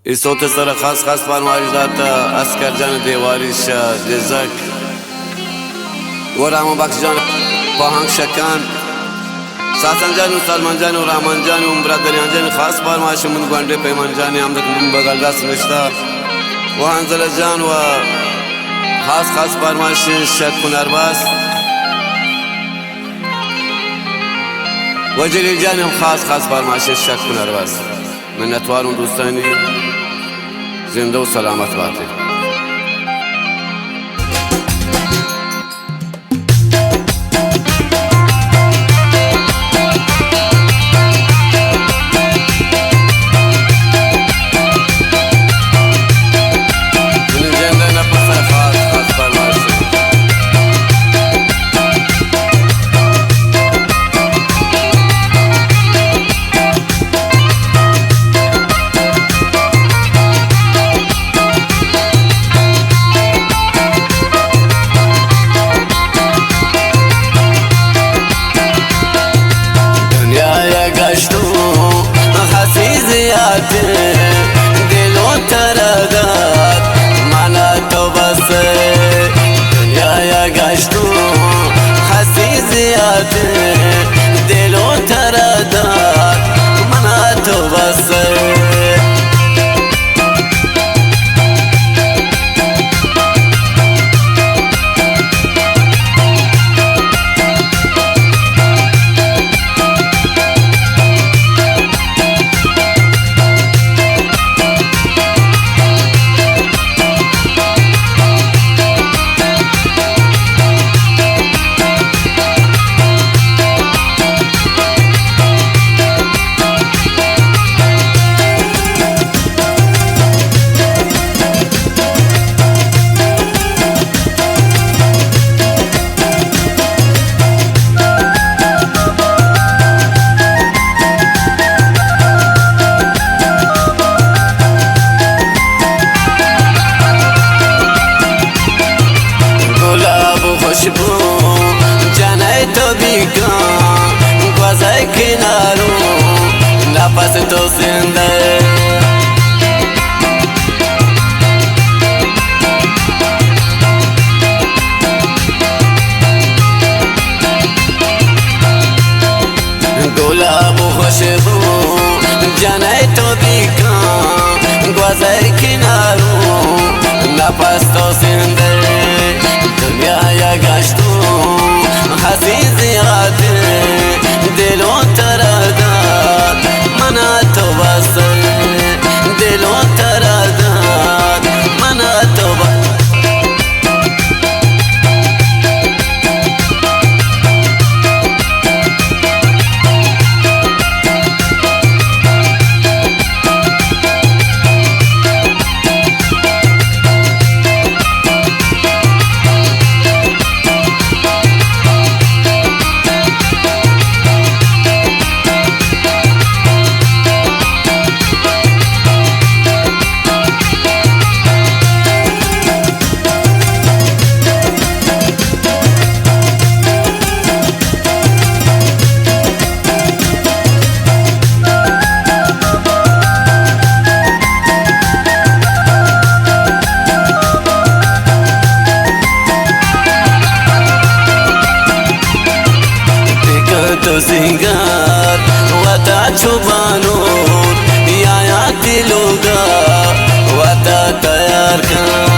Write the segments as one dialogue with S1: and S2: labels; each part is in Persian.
S1: این صوت سر خاص خاص فرمایش داتا اسکر جان دیواری شاه جزاک و رحمان بخش جان پاهنگ شکان ساسن جان و سلمان جان و رحمان جان و برادریان جان خاص فرمایش من گوانده پیمان جانی همدک من بغل راست نشتا و حنزل جان و خاص فرمایش شک کنرباس و جلیل جان هم خاص فرمایش شک کنرباس منتوارم دوستانی زنده و سلامت باقی.
S2: دلو ترداد مانا تو بس دنیا گشتو خسی زیاده دلو ترداد مانا تو بس خوشبو جانه تو بیگان گوزه کنارو نفس تو زنده گلاب خوشبو جانه تو بیگان گوزه کنارو نفس تو زنده دنیا گشتو خسی زیاده دلو ترداد منا تو بس دلو ترداد منا تو بس تو سنگار و تا چوبانور یا دلوگا و تا تیار کن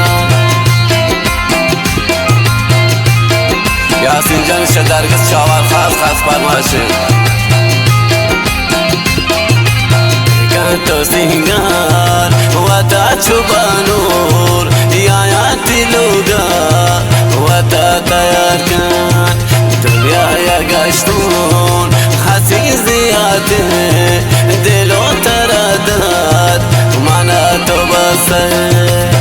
S2: یاسین جان شدرگز چاوار خاص فرمایشه تو سنگار و تا چوبانور یا دلوگا و تا تیار کن دنیا گشتون خسی زیاده دلو ترداد مانا تو بسه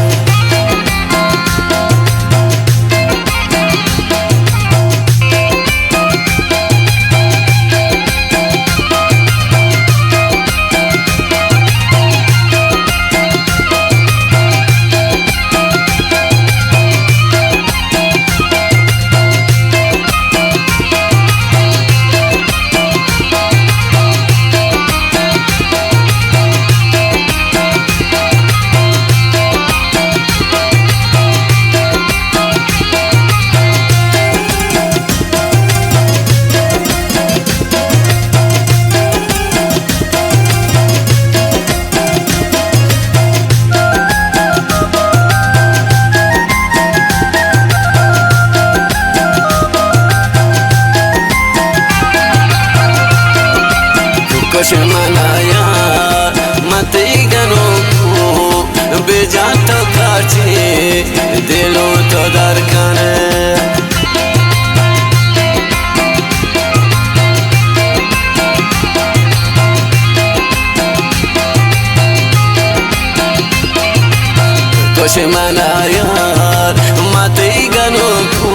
S2: خوش من یار ماتی گنو کو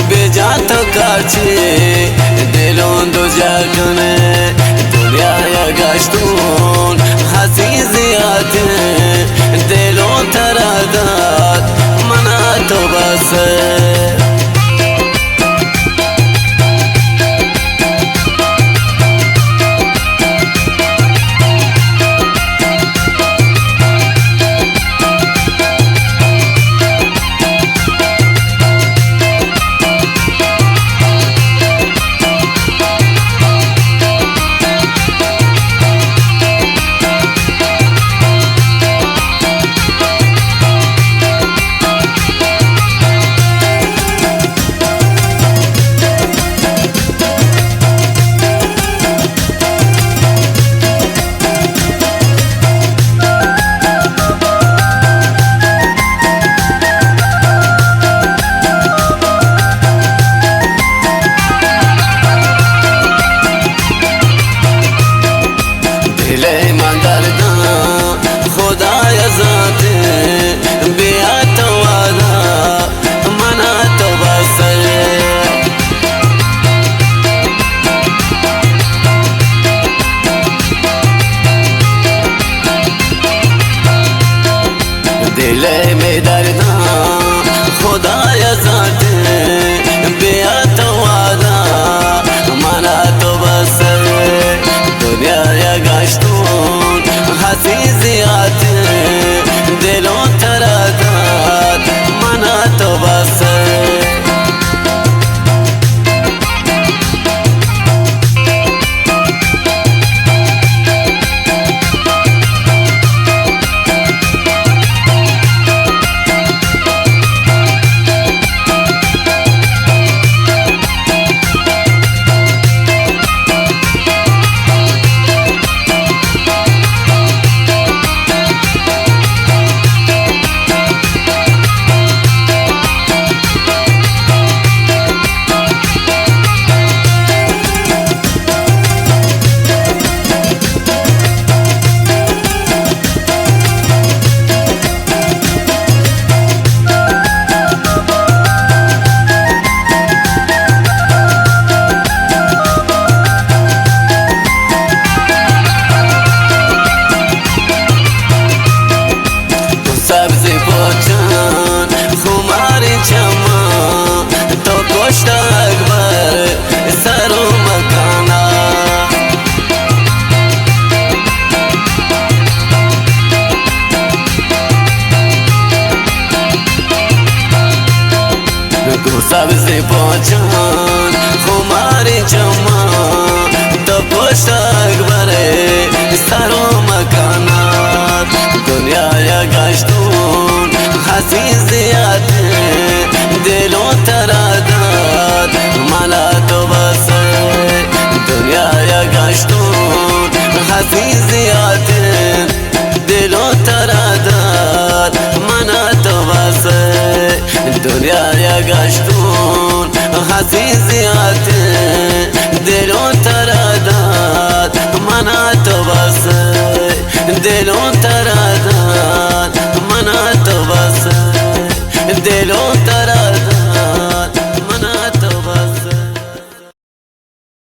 S2: بیجا تو کارچی دلون دو جاکنه دنیا یا گشتون حسی زیاده دلون ترادات منا تو بسه دل می دردا خدای ذات بیا تو وادا منا تو بس دنیا یا گشتون حسی زیاد دلو ترادات منا تو بس سبزی پاچان خماری چما تو پشت اکبره سر و مکانات دنیا یا گشتون حسی زیاده دلو ترادات مالا تو بسه دنیا یا گشتون حسی زیاده دلو ترادات مالا تو بسه دنیا یا گشتون حسی زیاده دلون ترادات منا تو بس دلون ترادات